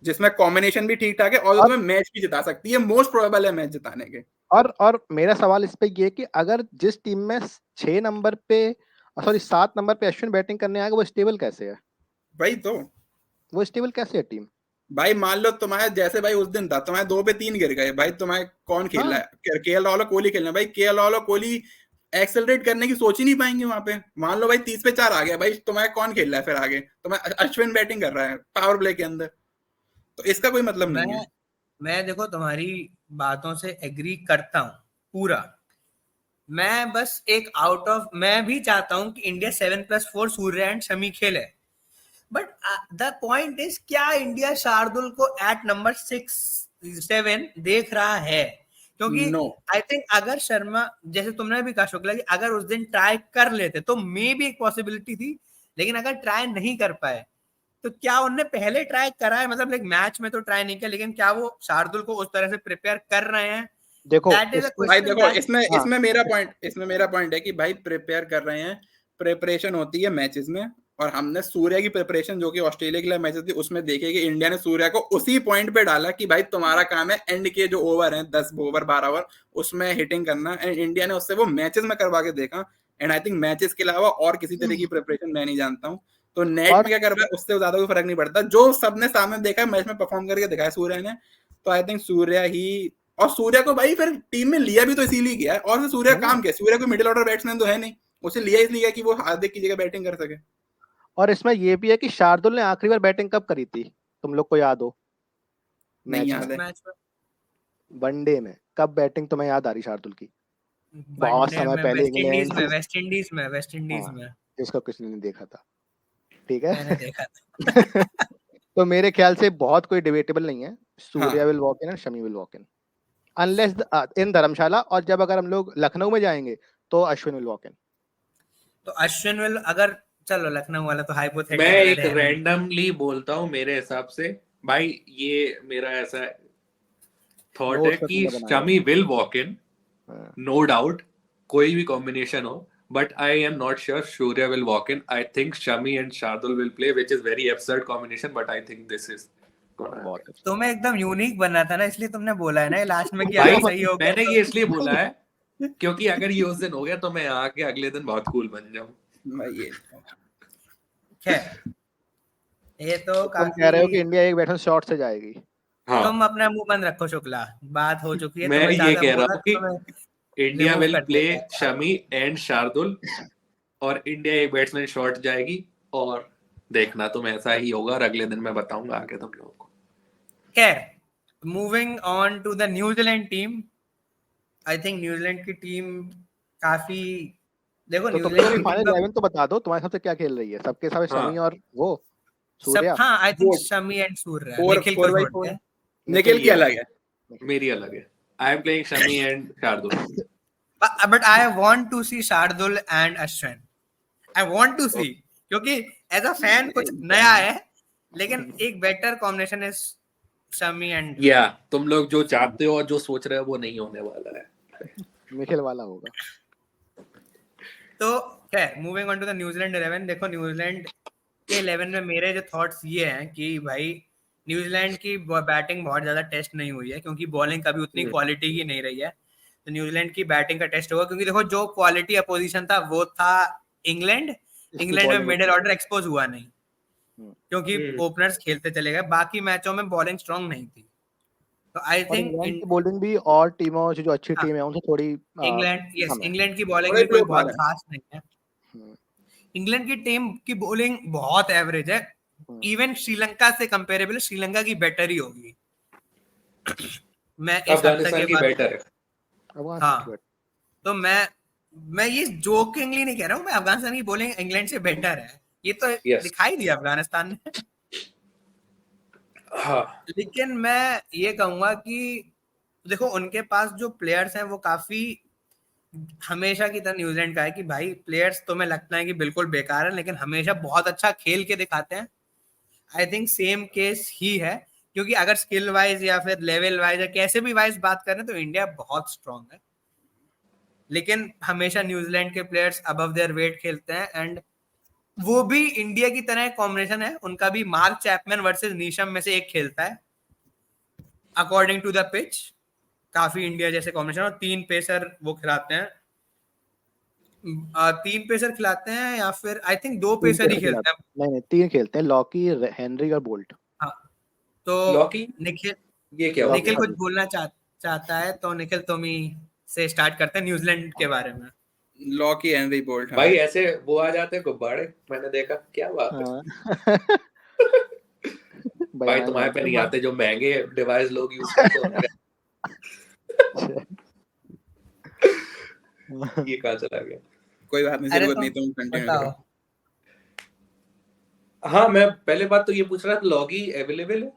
जिसमें कॉम्बिनेशन भी ठीक ठाक है और जो तुम्हें मैच भी जिता सकती है, मोस्ट प्रोबेबल है मैच जिताने के। और मेरा सवाल इस पे ये है कि अगर जिस टीम में 6 नंबर पे, सॉरी 7 नंबर पे अश्विन बैटिंग करने आएगा, वो स्टेबल कैसे है? भाई तो वो स्टेबल कैसे है टीम? भाई मान लो तुम्हारे जैसे भाई उस दिन था, तुम्हारे 2 पे 3 गिर गए, भाई तुम्हारे कौन खेल रहा है? केएल राहुल और कोहली खेलना, भाई केएल राहुल और कोहली एक्सेलरेट करने की सोच ही नहीं पाएंगे वहां पे। मान लो भाई 30 पे 4 आ गया, भाई तुम्हारे कौन खेल रहा है फिर आगे? तुम्हारे अश्विन बैटिंग कर रहा है पावर प्ले के अंदर, तो इसका कोई मतलब नहीं है। मैं देखो तुम्हारी बातों से एग्री करता हूँ पूरा। मैं बस एक मैं भी चाहता हूँ कि इंडिया 7+4 सूर्य एंड शमी खेले, बट द पॉइंट इज क्या इंडिया शार्दुल को एट नंबर 6-7 देख रहा है? क्योंकि आई थिंक अगर शर्मा, जैसे तुमने भी कहा शुक्ला, कि अगर उस दिन ट्राई कर लेते तो मे भी एक पॉसिबिलिटी थी, लेकिन अगर ट्राई नहीं कर पाए तो क्या उनने पहले ट्राई करा है? मतलब एक मैच में तो ट्राई नहीं किया, लेकिन क्या वो शार्दुल को उस तरह से प्रिपेयर कर रहे हैं? देखो भाई देखो इसमें मेरा पॉइंट है कि भाई प्रिपेयर कर रहे हैं, प्रिपरेशन होती है मैचेस में, और हमने सूर्या की प्रिपरेशन जो कि ऑस्ट्रेलिया के लिए मैचेस थी उसमें देखे कि इंडिया ने सूर्या को उसी पॉइंट पे डाला कि भाई तुम्हारा काम है एंड के जो ओवर हैं 10 ओवर 12 ओवर उसमें हिटिंग करना, एंड इंडिया ने उससे वो मैचेस में करवा के देखा। एंड आई थिंक मैचेस के अलावा और किसी तरह की प्रिपरेशन मैं नहीं जानता हूँ। तो नेट में क्या कर रहा है उससे ज्यादा कोई फर्क नहीं पड़ता, जो सबने सामने देखा मैच में परफॉर्म करके दिखाया सूर्या ने, तो आई थिंक सूर्या ही, और सूर्या को भाई फिर टीम में लिया भी तो इसीलिए किया है, और सूर्या काम क्या, सूर्या कोई मिडिल ऑर्डर बैट्समैन तो है नहीं, उसे लिया इसलिए कि वो हार्दिक की जगह बैटिंग कर सके। और इसमें ये भी है कि शार्दुल ने आखिरी बार बैटिंग कब करी थी, तुम लोग को याद हो? नहीं याद है। वनडे में कब बैटिंग तुम्हें याद आ रही शार्दुल की? बहुत समय पहले वेस्ट इंडीज में जिसको किसी ने नहीं देखा था, ठीक है? मैंने देखा था। तो मेरे ख्याल से बहुत कोई डिबेटेबल नहीं है, Surya will walk in and Shami will walk in unless in Dharamshala, और जब अगर हम लोग लखनऊ में जाएंगे तो अश्विन विल वॉक इन। तो अश्विन विल, अगर चलो लखनऊ वाला तो हाइपोथेटिकल मैं एक रैंडमली बोलता हूँ मेरे हिसाब से, भाई ये मेरा ऐसा थॉट है कि Shami will walk in, no doubt, कोई भी कॉम्बिनेशन हो, but I am not sure Surya will walk in. I think Shami and Shardul will play, which is very absurd combination, but I think this is तुम्हें एकदम unique बनना था ना, इसलिए तुमने बोला है ना लास्ट में कि अगर सही हो गया। मैंने ये इसलिए बोला है क्योंकि अगर ये उस दिन हो गया तो मैं आके अगले दिन बहुत कूल बन जाऊं। ये खैर, ये तो तुम कह रहे हो कि इंडिया एक बैट्समैन शॉट से जाएगी। हाँ। तुम अपना मुंह बंद रखो शुक्ला, बात हो चुकी है। मैं ये कह रहा हूँ कि India will play Shami and Shardul, और इंडिया एक बैट्समैन शॉट जाएगी, और देखना तुम ऐसा ही होगा, और अगले दिन मैं बताऊंगा आगे तुम लोगों को। खैर, moving on to the New Zealand team. I think New Zealand की टीम काफी, देखो न्यूजीलैंड की फाइनल 11 तो बता दो, तुम्हारे सबसे क्या खेल रही है? सबके साथ शमी और वो सूर्या। हाँ, I think Shami and Surya. Nikhil को छोड़ के। निखिल की अलग है, मेरी अलग है। I am playing Shami and Shardul. But I want to see Shardul and Ashwin. I want to see, क्योंकि एज अ फैन कुछ नया है, लेकिन एक बेटर कॉम्बिनेशन है शमी एंड या तुम लोग जो चाहते हो और जो सोच रहे हो वो नहीं होने वाला है। निखिल वाला होगा। तो है moving on to the New Zealand 11। देखो न्यूजीलैंड के 11 में मेरे जो थॉट्स ये हैं कि भाई न्यूजीलैंड की बैटिंग बहुत ज्यादा टेस्ट नहीं हुई है, क्योंकि बॉलिंग कभी उतनी क्वालिटी की नहीं रही है। तो न्यूजीलैंड की बैटिंग का टेस्ट होगा, क्योंकि देखो जो क्वालिटी अपोजिशन था वो था इंग्लैंड। इंग्लैंड में मिडिल ऑर्डर एक्सपोज हुआ नहीं, क्योंकि ओपनर्स खेलते चले गए। बाकी मैचों में बॉलिंग स्ट्रांग नहीं थी। तो आई थिंक इंग्लैंड की बॉलिंग भी और टीमों से जो अच्छी टीम है उनसे थोड़ी इंग्लैंड की बॉलिंग थोड़े भी कोई low बहुत par है। खास नहीं है। इंग्लैंड की टीम की बॉलिंग बहुत एवरेज है, इवन श्रीलंका से कंपेरेबल श्रीलंका की बेटर ही होगी। मैं इस हद तक अफगानिस्तान ये की बात, बेटर है। हाँ, तो मैं ये जोकिंगली नहीं कह रहा हूँ, मैं अफगानिस्तान की बॉलिंग इंग्लैंड से बेटर है, ये तो Yes. दिखाई दिया अफगानिस्तान ने। हाँ लेकिन मैं ये कहूंगा कि देखो उनके पास जो प्लेयर्स हैं वो काफी हमेशा की तरह न्यूजीलैंड का है कि भाई प्लेयर्स तुम्हें लगता है कि बिल्कुल बेकार है, लेकिन हमेशा बहुत अच्छा खेल के दिखाते हैं। आई थिंक सेम केस ही है, क्योंकि अगर स्किल वाइज या फिर लेवल वाइज या कैसे भी वाइज बात करें तो इंडिया बहुत स्ट्रांग है, लेकिन हमेशा न्यूजीलैंड के प्लेयर्स अबव देयर वेट खेलते हैं। एंड वो भी इंडिया की तरह कॉम्बिनेशन है, उनका भी मार्क चैपमैन वर्सेस नीशम में से एक खेलता है अकॉर्डिंग टू द पिच। काफी इंडिया जैसे कॉम्बिनेशन, और 3 पेसर वो खिलाते हैं। 3 पेसर खिलाते हैं या फिर आई थिंक 2 पेसर ही खेलते हैं। नहीं 3 खेलते हैं, लॉकी, हेनरी और बोल्ट। हाँ, तो लॉकी निखिल ये क्या हो निखिल गया? कुछ बोलना चाहता है, तो निखिल तुम ही से स्टार्ट करते हैं न्यूजीलैंड के बारे में। Lockie, Henry, Boult. भाई ऐसे वो आ जाते हैं गुब्बारे, मैंने देखा, क्या बात है। भाई तुम्हारे पे नहीं आते जो महंगे डिवाइस लोग यूज करते हैं। ये कहाँ चला गया? कोई बात नहीं, जरूरत नहीं, तुम कंटिन्यू करो। हाँ, मैं पहले बात तो ये पूछ रहा था, लॉगी अवेलेबल है?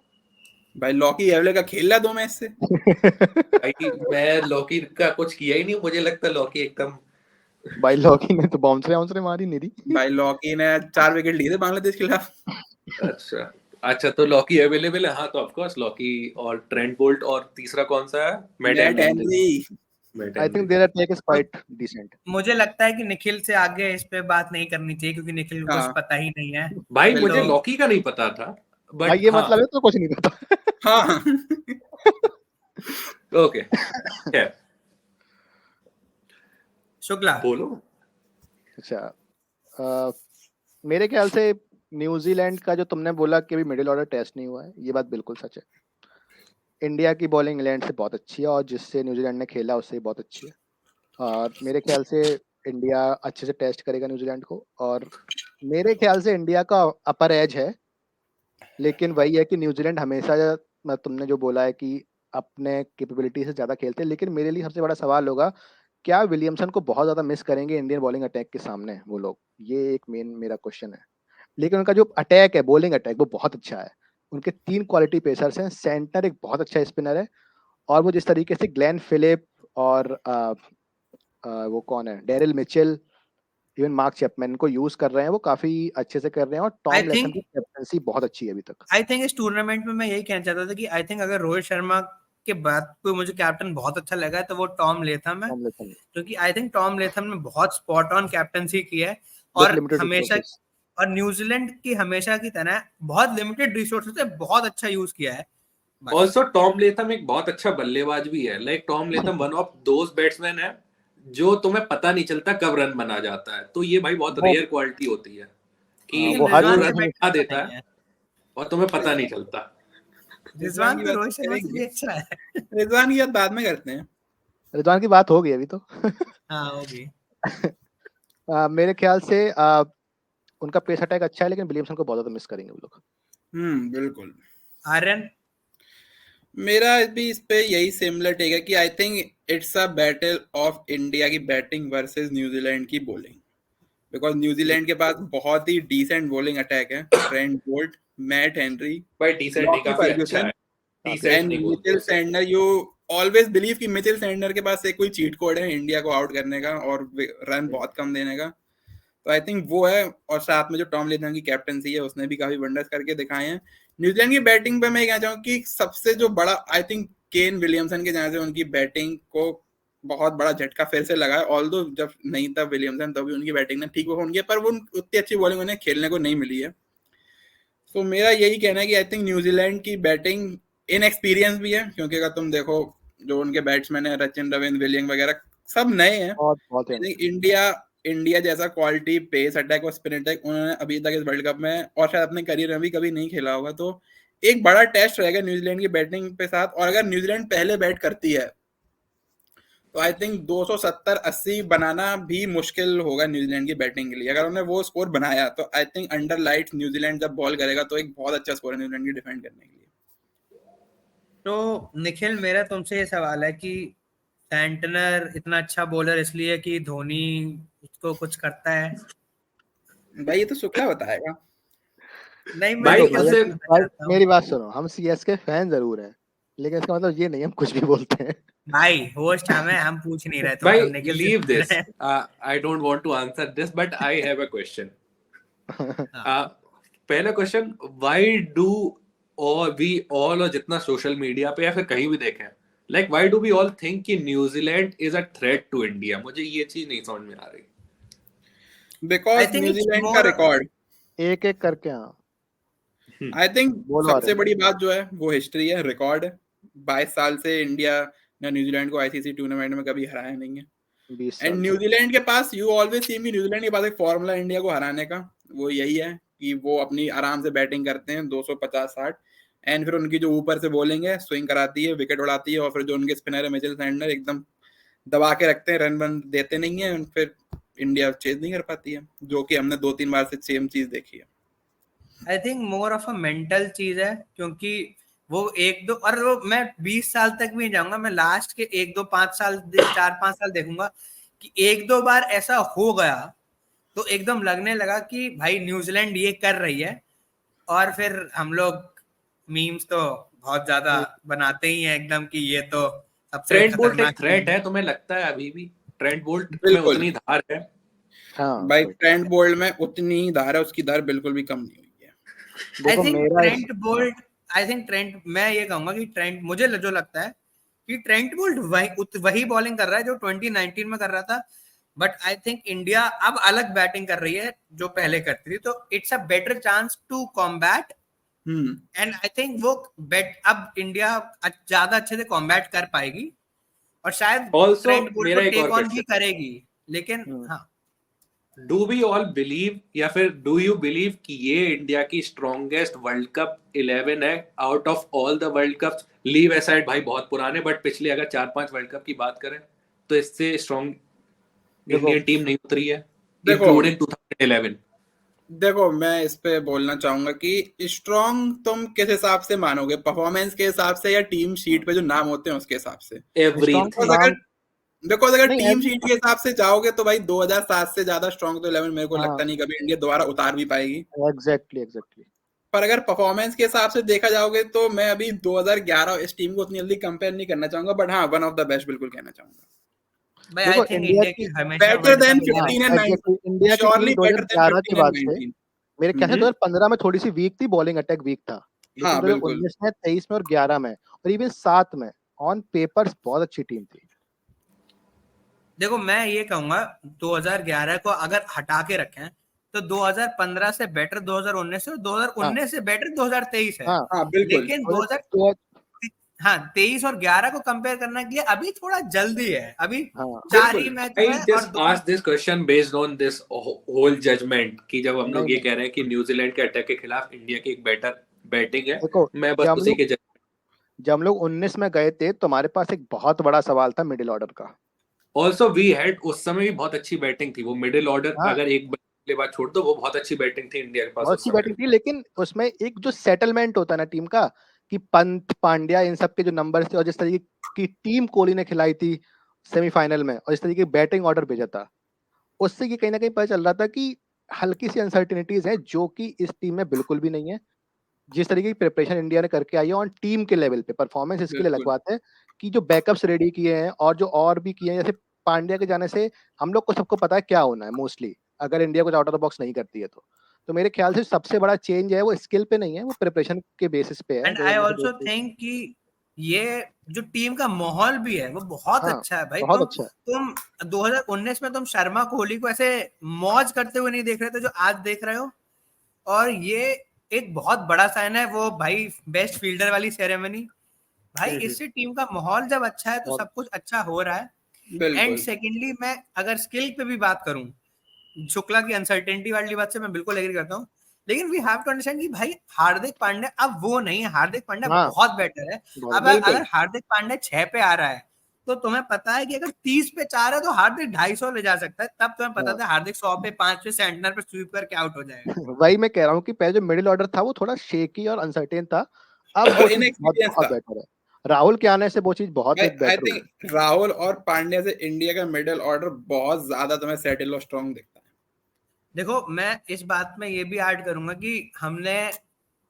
भाई लॉकी एवले का खेल रहा 2 मैच से। भाई मैं लॉकी का कुछ किया ही नहीं, मुझे लगता है लॉकी एकदम। भाई लॉकी ने तो बाउंसरे मारी नहीं दी। भाई लॉकी ने 4 विकेट लिए थे बांग्लादेश के खिलाफ। अच्छा तो लॉकी अवेलेबल है। हाँ तो ऑफ कोर्स लॉकी और ट्रेंट बोल्ट, और तीसरा कौन सा है? Matt Henry. I think their take is quite decent. मुझे लगता है कि निखिल से आगे इस पे बात नहीं करनी चाहिए, क्योंकि निखिल को कुछ पता ही नहीं है। भाई मुझे लॉकी का नहीं पता था, बट भाई ये मतलब है तो कुछ नहीं पता। हाँ ओके शुक्ला बोलो। अच्छा, मेरे ख्याल से न्यूजीलैंड का जो तुमने बोला कि अभी मिडिल ऑर्डर टेस्ट नहीं हुआ है, ये बात बिल्कुल सच है। इंडिया की बॉलिंग इंग्लैंड से बहुत अच्छी है, और जिससे न्यूजीलैंड ने खेला उससे बहुत अच्छी है। और मेरे ख्याल से इंडिया अच्छे से टेस्ट करेगा न्यूजीलैंड को, और मेरे ख्याल से इंडिया का अपर एज है। लेकिन वही है कि न्यूजीलैंड हमेशा, तुमने जो बोला है कि अपने कैपेबिलिटी से ज़्यादा खेलते हैं, लेकिन मेरे लिए सबसे बड़ा सवाल होगा, क्या विलियमसन को बहुत ज़्यादा मिस करेंगे इंडियन बॉलिंग अटैक के सामने वो लोग? ये एक मेन मेरा क्वेश्चन है। लेकिन उनका जो अटैक है, बॉलिंग अटैक, वो बहुत अच्छा है। उनके 3 क्वालिटी पेसर्स हैं, सेंटर एक बहुत अच्छा स्पिनर है, और वो जिस तरीके से ग्लेन फिलिप और वो कौन है, Daryl Mitchell, even mark Chapman को यूज कर रहे हैं, वो काफी अच्छे से कर रहे हैं। और टॉम लेथम की कैप्टनसी बहुत अच्छी है अभी तक। आई थिंक इस टूर्नामेंट में मैं यही कहना चाहता था कि आई थिंक अगर रोहित शर्मा के बाद कोई मुझे कैप्टन बहुत अच्छा लगा है तो वो टॉम लेथम है, क्योंकि आई थिंक टॉम लेथम ने बहुत स्पॉट ऑन कैप्टनसी की है, और हमेशा, और न्यूजीलैंड की हमेशा की तरह बहुत लिमिटेड रिसोर्सेज से बहुत अच्छा यूज किया है। ऑल्सो टॉम लेथम एक बहुत अच्छा बल्लेबाज भी है। Like Tom Latham one of those batsman है जो तुम्हें पता नहीं चलता कब रन बना जाता है। तो ये भाई बहुत रेयर क्वालिटी होती है कि वो रन बना देता है और तुम्हें पता नहीं चलता। रिजवान की रोहित शर्मा से भी अच्छा है। रिजवान की बात बाद में करते हैं। रिजवान की बात हो गई अभी तो। हाँ होगी। मेरे ख्याल से उनका पेस अटैक अच्छा है, लेकिन विलियमसन को बहुत ज्यादा मिस करेंगे वो लोग। बिल्कुल। आर्यन, मेरा भी इस पे यही सिमिलर टेक है कि I think it's a battle of India की बैटिंग वर्सेस न्यूजीलैंड की बॉलिंग, बिकॉज न्यूजीलैंड के पास बहुत ही डिसेंट बॉलिंग अटैक है। ट्रेंट बोल्ट, मैट हेनरी, भाई डिसेंट नहीं, काफी अच्छा है। And Mitchell Santner. You always believe कि मिचेल सैंडनर के पास एक कोई चीट कोड है इंडिया को आउट करने का और रन बहुत कम देने का। तो आई थिंक वो है, और साथ में जो टॉम लेथम की कैप्टनसी है उसने भी काफी वंडर्स करके दिखाए हैं। न्यूजीलैंड की बैटिंग पे मैं कहना चाहूँ कि सबसे जो बड़ा आई थिंक केन विलियमसन के जहाँ से उनकी बैटिंग को बहुत बड़ा झटका फिर से लगा है। ऑल्दो जब नहीं था विलियमसन तभी उनकी बैटिंग ने ठीक परफॉर्म किया, पर वो उतनी अच्छी बॉलिंग उन्हें खेलने को नहीं मिली है। तो मेरा यही कहना है कि आई थिंक न्यूजीलैंड की बैटिंग इनएक्सपीरियंस भी है, क्योंकि अगर तुम देखो जो उनके बैट्समैन है रचिन रविंद्र विलियम वगैरह सब नए हैं। बहुत आई थिंक इंडिया जैसा क्वालिटी पेस अटैक और स्पिन अटैक उन्होंने अभी तक इस वर्ल्ड कप में और शायद अपने करियर में भी कभी नहीं खेला होगा। तो एक बड़ा टेस्ट रहेगा न्यूजीलैंड की बैटिंग पे साथ, और अगर न्यूजीलैंड पहले बैट करती है तो आई थिंक 270-80 बनाना भी मुश्किल होगा न्यूजीलैंड की बैटिंग के लिए। अगर उन्होंने वो स्कोर बनाया तो I think under lights New Zealand जब बॉल करेगा तो एक बहुत अच्छा स्कोर है न्यूजीलैंड की डिफेंड करने के लिए। तो निखिल मेरा तुमसे ये सवाल है कि सैंटनर इतना अच्छा बॉलर इसलिए कि धोनी उसको कुछ करता है? भाई ये तो शुक्ला बताएगा। नहीं, मैं भाई, निखिल से उससे- पूछना चाहता हूँ। मेरी बात सुनो, हम सीएसके फैन जरूर हैं, लेकिन इसका मतलब ये नहीं हम कुछ भी बोलते हैं। भाई होस्ट हम पूछ नहीं रहे, भाई, तुम निखिल से leave पूछ this. रहे हैं। I don't want to answer this, but I have a question. पहला question, why do we all, और जितना सोशल मीडिया पे या फिर कहीं भी देखें, like why do we all think कि New Zealand is a threat to India? मुझे ये चीज नहीं समझ में आ रही। I because think it's New Zealand का more- रिकॉर्ड, एक एक करके, हाँ आई थिंक बोलो सबसे आर्यन। बड़ी बात जो है वो हिस्ट्री है, रिकॉर्ड है। 22 साल से इंडिया ने न्यूजीलैंड को आईसीसी टूर्नामेंट में कभी हराया नहीं है। 20 एंड साल से। न्यूजीलैंड के पास यू ऑलवेज सीम कि न्यूजीलैंड के पास एक फॉर्मूला इंडिया को हराने का, वो यही है कि वो अपनी आराम से बैटिंग करते हैं 250-60, एंड फिर उनकी जो ऊपर से बॉलिंग है स्विंग कराती है, विकेट उड़ाती है, और फिर जो उनके स्पिनर है मिचेल सैंटनर एकदम दबा के रखते हैं, रन वन देते नहीं है, फिर इंडिया चेज नहीं कर पाती है, जो कि हमने 2-3 बार से सेम चीज देखी है। I think more of a mental चीज है, क्योंकि वो एक दो, और वो मैं 20 साल तक भी नहीं जाऊंगा, मैं लास्ट के 1-2-5 साल 4-5 साल देखूंगा कि 1-2 बार ऐसा हो गया तो एकदम लगने लगा कि भाई न्यूजीलैंड ये कर रही है, और फिर हम लोग मीम्स तो बहुत ज्यादा बनाते ही हैं एकदम कि ये तो सबसे ट्रेंट बोल्ट एक खतरनाक थ्रेट team है, तुम्हें लगता है अभी भी ट्रेंट बोल्ट में बिल्कुल। उतनी धार है? हाँ भाई ट्रेंट बोल्ट में उतनी ही धार है, उसकी धार बिल्कुल भी कम नहीं हुई है। देखो मेरा आई थिंक ट्रेंट, मैं ये कहूंगा कि ट्रेंट, मुझे जो लगता है कि ट्रेंट बोल्ट वही बॉलिंग कर रहा है जो 2019 में कर रहा था, बट आई थिंक इंडिया अब अलग बैटिंग कर रही है जो पहले करती थी, तो it's a better chance to combat, and I think वो अब इंडिया ज्यादा अच्छे से कॉम्बैट कर पाएगी, और शायद Also, ट्रेंट बोल्ट मेरा को एक और टेक ऑन भी question। करेगी, लेकिन हाँ। डू वी ऑल बिलीव, या फिर डू यू बिलीव कि ये इंडिया की स्ट्रॉन्गेस्ट वर्ल्ड कप 11 है out of all the world cups? Leave aside भाई बहुत पुराने, बट पिछले अगर 4-5 वर्ल्ड कप की बात करें तो इससे स्ट्रॉन्ग इंडियन टीम नहीं उतरी है, देखो- इंक्लूडिंग 2011। देखो मैं इस पे बोलना चाहूंगा कि स्ट्रॉन्ग तुम किस हिसाब से मानोगे, परफॉर्मेंस के हिसाब से या टीम शीट पे जो नाम होते हैं उसके हिसाब से? एवरीथिंग। Because अगर नहीं, टीम शीट के हिसाब से जाओगे तो भाई 2007 से ज्यादा स्ट्रॉन्ग तो 11 मेरे को हाँ। लगता नहीं कभी इंडिया दोबारा उतार भी पाएगी। एग्जैक्टली पर अगर परफॉर्मेंस के हिसाब से देखा जाओगे तो मैं अभी 2011 इस टीम को उतनी जल्दी कंपेयर नहीं करना चाहूंगा, बट हाँ वन ऑफ द बेस्ट बिल्कुल कहना चाहूंगा। भाई आई देखो, थिंक इंडिया इंडिया की की हमेशा better world than cup 15 and 19, India की surely टीम better than 2011 के 15 बाद and से 19। मेरे ख्याल से हम्म। 2015 में थोड़ी सी वीक थी, बॉलिंग अटैक वीक था, लेकिन हाँ, बिल्कुल। 2019 में, 23 में और 11 में और इवन 7 में ऑन पेपर्स बहुत अच्छी टीम थी। देखो मैं ये कहूंगा 2011 को अगर हटा के रखें तो 2015 से बेटर 2019 है, और 2019 से बेटर 2023 है। हाँ, हाँ बिल्कुल। लेकिन तो 23 और 11 को कंपेयर करने के लिए अभी थोड़ा जल्दी है, अभी हाँ, 4 ही बिल्कुल। मैच I है, और just asked this question based on this whole judgment कि जब हम लोग नहीं, ये कह रहे हैं कि न्यूजीलैंड के अटैक के खिलाफ इंडिया की एक बेटर बैटिंग है, देखो मैं बस उसी के जब हम लोग 19 में गए थे तो हमारे पास एक बहुत बड़ा सवाल था मिडिल ऑर्डर का। ऑल्सो वी हैड, उस समय भी बहुत अच्छी बैटिंग थी, वो मिडिल ऑर्डर हाँ। अगर एक बल्लेबाज छोड़ दो वो बहुत अच्छी बैटिंग थी इंडिया के पास बहुत उस अच्छी समय। बैटिंग थी, लेकिन उसमें एक जो सेटलमेंट होता है ना टीम का, कि पंत, पांड्या, इन सब के जो नंबर थे और जिस तरीके की टीम कोहली ने खिलाई थी सेमीफाइनल में और इस तरीके की बैटिंग ऑर्डर भेजा था, उससे ये कहीं ना कहीं पता चल रहा था कि हल्की सी अनसर्टिनिटीज है जो कि इस टीम में बिल्कुल भी नहीं है। जिस तरीके की प्रिपरेशन इंडिया ने करके आई है ऑन टीम के लेवल पे, परफॉर्मेंस इसके लिए बिल्कुल। अलग बात है कि जो बैकअप्स रेडी किए हैं और जो और भी किए हैं, जैसे पांड्या के जाने से हम लोग को सबको पता है क्या होना है मोस्टली। अगर इंडिया कुछ आउट ऑफ द बॉक्स नहीं करती है तो मेरे ख्याल से सबसे बड़ा चेंज है वो स्किल पे नहीं है, वो प्रिपरेशन के बेसिस पे है। एंड आई ऑल्सो थिंक कि ये जो टीम का माहौल भी है वो बहुत हाँ, अच्छा है भाई। बहुत अच्छा है। तुम 2019 में तुम शर्मा कोहली को ऐसे मौज करते हुए नहीं देख रहे थे जो आज देख रहे हो, और ये एक बहुत बड़ा साइन है वो भाई बेस्ट फील्डर वाली सेरेमनी। भाई इससे टीम का माहौल जब अच्छा है तो बहुत सब कुछ अच्छा हो रहा है। एंड बिल्कुल सेकेंडली मैं अगर स्किल पे भी बात करूं, शुक्ला की अनसर्टेनिटी वाली बात से मैं बिल्कुल एग्री करता हूँ, लेकिन वी हैव टू अंडरस्टैंड कि भाई हार्दिक पांड्या अब वो नहीं है। हार्दिक पांड्या हाँ, बहुत बेटर है। बहुत अब बिल्कुल अगर हार्दिक पांड्या 6 पे आ रहा है तो तुम्हें पता है कि अगर 30 पे 4 है तो हार्दिक 250 ले जा सकता है। तब तुम्हें पता हाँ। था हार्दिक 100 पे 5 पे सेंटर पे स्वीप करके आउट हो जाएगा। वही मैं कह रहा हूँ कि पहले जो मिडिल ऑर्डर था वो थोड़ा शेकी और अनसर्टेन था, अब वो और चीज बहुत इनएक्सपीरियंस बहुत था। बेटर है। राहुल के आने से वो चीज बहुत आई एक बेटर हुई। थिंक राहुल और पांड्या से इंडिया का मिडिल ऑर्डर बहुत ज्यादा तुम्हें सेटल और स्ट्रांग दिखता है। देखो मैं इस बात में ये भी ऐड करूंगा कि हमने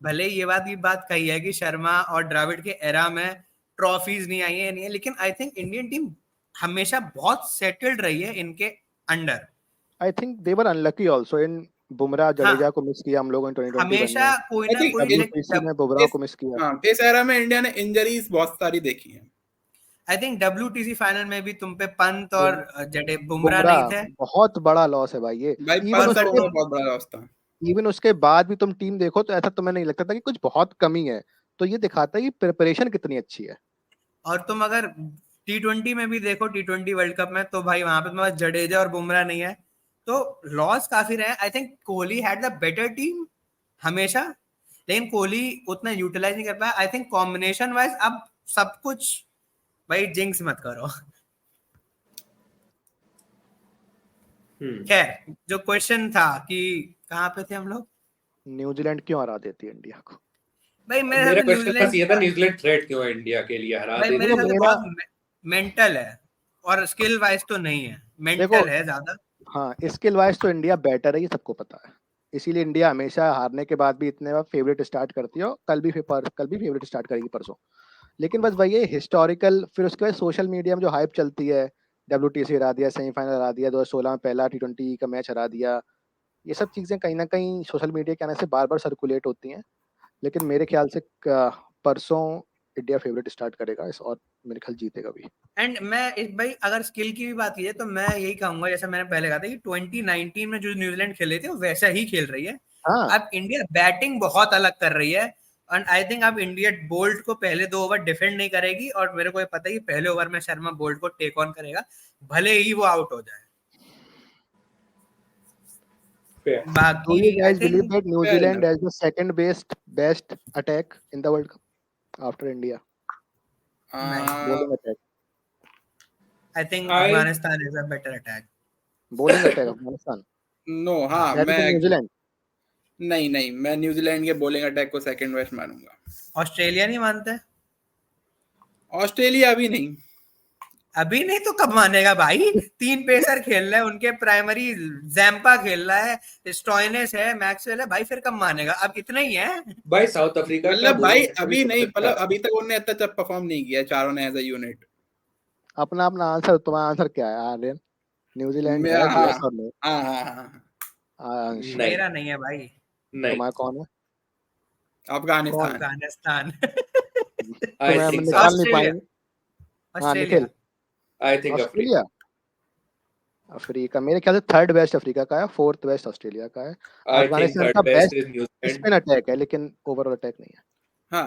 भले ये बात कही है कि शर्मा और द्रविड़ के एरा में ट्रॉफीज नहीं आई है नहीं है, लेकिन आई थिंक इंडियन टीम हमेशा बहुत सेटल्ड रही है इनके under. I think they were unlucky also in Bumrah हाँ, जडेजा को मिस किया हम लोगों ने 2021 हमेशा में। कोई आई ना थिंक कोई WTC में बुमराह को मिस किया। हाँ इस एरा में इंडिया ने इंजरीज बहुत सारी देखी हैं। आई थिंक WTC फाइनल में भी तुम पे पंत और जडे बुमराह नहीं बुमराह थे। बहुत बड़ा लॉस है भाई ये। भाई इवन पंत का उसके बहुत बड़ा लॉस था। इवन उसके बाद भी तुम टीम देखो तो ऐसा तुम्हें नहीं लगता था कि कुछ बहुत कमी है। तो ये दिखाता है कि प्रिपरेशन कितनी अच्छी है। और तुम अगर T20 में भी देखो, T20 वर्ल्ड कप में, तो भाई वहां पे तुम्हारे जडेजा और बुमराह नहीं है तो लॉस काफी रहे। I think Kohli had the better team हमेशा, लेकिन कोहली उतना यूटिलाइज नहीं कर पाया। आई थिंक कॉम्बिनेशन वाइज अब सब कुछ, भाई जिंक्स मत करो। खैर जो क्वेश्चन था कि कहाँ पे थे हम लोग, न्यूजीलैंड क्यों हरा देती है इंडिया को? भाई मेरे मेरा साथ क्वेश्चन बस ये था, न्यूजीलैंड, न्यूजीलैंड थ्रेट क्यों है इंडिया के लिए हरा भाई देती मेरे देखो साथ मेरा बहुत मेंटल है और स्किल वाइज तो नहीं है, देखो मेंटल है ज्यादा। हाँ, स्किल वाइज तो इंडिया बेटर है, ये सबको पता है। इसीलिए इंडिया हमेशा हारने के बाद भी इतने बार फेवरेट स्टार्ट करती है और कल भी फेवरेट स्टार्ट करेगी परसों। लेकिन बस वही है हिस्टोरिकल, फिर उसके बाद सोशल मीडिया में जो हाइप चलती है, WTC हरा दिया, सेमीफाइनल हरा दिया, 2016 में पहला T20 का मैच हरा दिया, ये सब चीजें कहीं ना कहीं सोशल मीडिया के आने से बार बार सर्कुलेट होती हैं। लेकिन मेरे ख्याल से परसों इंडिया फेवरेट स्टार्ट करेगा इस, और मेरे ख्याल जीतेगा भी। एंड मैं इस भाई अगर स्किल की भी बात की है तो मैं यही कहूंगा, जैसा मैंने पहले कहा था कि 2019 में जो न्यूजीलैंड खेले थे वो वैसा ही खेल रही है। हाँ, अब इंडिया बैटिंग बहुत अलग कर रही है एंड आई थिंक अब इंडिया बोल्ट को पहले 2 ओवर डिफेंड नहीं करेगी, और मेरे को ये पता है कि पहले ओवर में शर्मा बोल्ट को टेक ऑन करेगा भले ही वो आउट हो जाए। do you बाकी आई guys believe think that New fair Zealand enough. has the second best attack in the World Cup after India? Bowling attack. I think I- Afghanistan is a better attack. Bowling attack Afghanistan. No हाँ Better than मैं New Zealand. नहीं मैं New Zealand के bowling attack को second best मानूंगा। Australia नहीं मानते? Australia अभी नहीं। अभी नहीं तो कब मानेगा भाई? 3 पेसर खेल रहे हैं उनके, प्राइमरी जैम्पा खेल रहा है, स्टॉइनिस है, मैक्सवेल है, भाई फिर कब मानेगा? अब इतना ही है। भाई साउथ अफ्रीका का मतलब भाई bowling अभी नहीं, अच्छा मतलब है। अभी तक उन्होंने इतना अच्छा परफॉर्म नहीं किया चारों ने एज अ यूनिट। अपना अपना आंसर, तुम्हारा आंसर क्या है आर्यन? न्यूजीलैंड है, हाँ yes or no? हाँ अंश, नहीं मेरा नहीं है भाई, नहीं तुम्हारा कौन है? अफगानिस्तान। अफगानिस्तान। आई तुम्हें हम थिंक निकाल नहीं ऑस्ट्रेलिया, पाएंगे। हाँ Australia. Nikhil, I think Africa. Australia, Africa मेरे ख्याल से थर्ड बेस्ट अफ्रीका का है, फोर्थ बेस्ट ऑस्ट्रेलिया का है। आई थिंक अफगानिस्तान थर्ड का best best is New Zealand. Spin attack है लेकिन ओवरऑल अटैक नहीं है। हाँ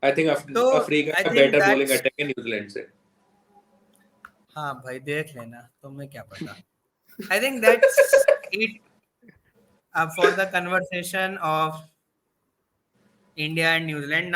आई थिंक तो अफ्रीका आई का think better bowling that's, attack है न्यूजीलैंड से। हाँ भाई देख लेना, तुम्हें क्या पता। I think that's it for the conversation of India and New Zealand.